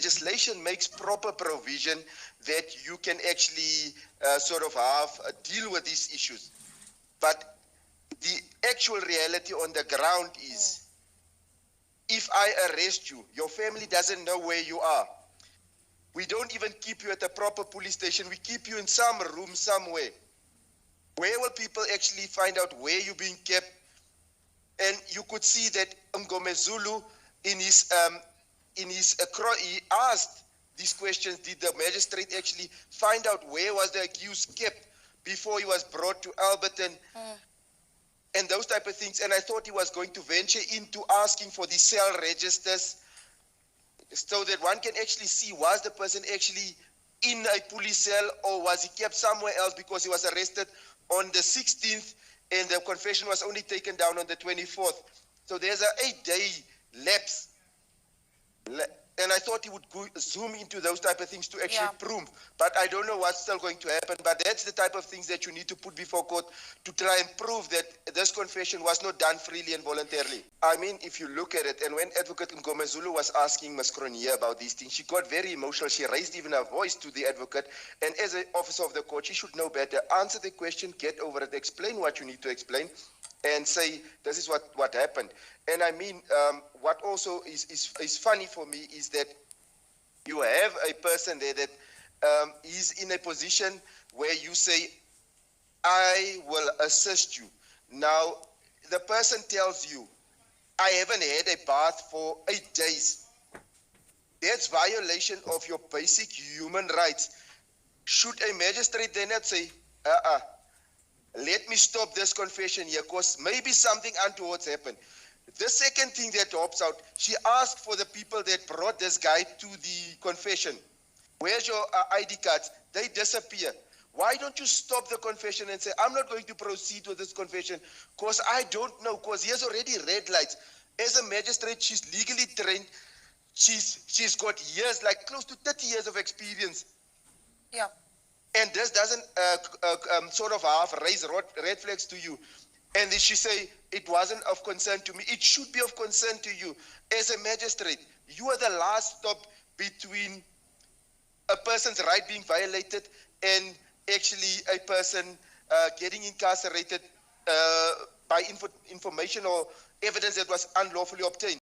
legislation makes proper provision that you can actually deal with these issues. But the actual reality on the ground is, if I arrest you, your family doesn't know where you are. We don't even keep you at a proper police station. We keep you in some room somewhere. Where will people actually find out where you're being kept? And you could see that Ngomezulu he asked these questions. Did the magistrate actually find out where was the accused kept before he was brought to Alberton? And those type of things. And I thought he was going to venture into asking for the cell registers so that one can actually see, was the person actually in a police cell or was he kept somewhere else, because he was arrested on the 16th and the confession was only taken down on the 24th. So there's an 8-day lapse. And I thought he would zoom into those type of things to actually prove. But I don't know what's still going to happen. But that's the type of things that you need to put before court to try and prove that this confession was not done freely and voluntarily. I mean, if you look at it, and when Advocate Ngomezulu was asking Ms. Cronje about these things, she got very emotional. She raised even her voice to the advocate. And as an officer of the court, she should know better. Answer the question, get over it, explain what you need to explain, and say, this is what happened. And I mean, what also is funny for me is that you have a person there that is in a position where you say, I will assist you. Now, the person tells you, I haven't had a bath for 8 days. That's violation of your basic human rights. Should a magistrate then not say, let me stop this confession here, because maybe something untoward happened. The second thing that hops out, she asked for the people that brought this guy to the confession. Where's your ID cards? They disappear. Why don't you stop the confession and say, I'm not going to proceed with this confession because I don't know, because he has already red lights. As a magistrate, she's legally trained. She's got years, like close to 30 years of experience. Yeah. And this doesn't raise red flags to you. And then she say, it wasn't of concern to me. It should be of concern to you. As a magistrate, you are the last stop between a person's right being violated and actually a person getting incarcerated by information or evidence that was unlawfully obtained.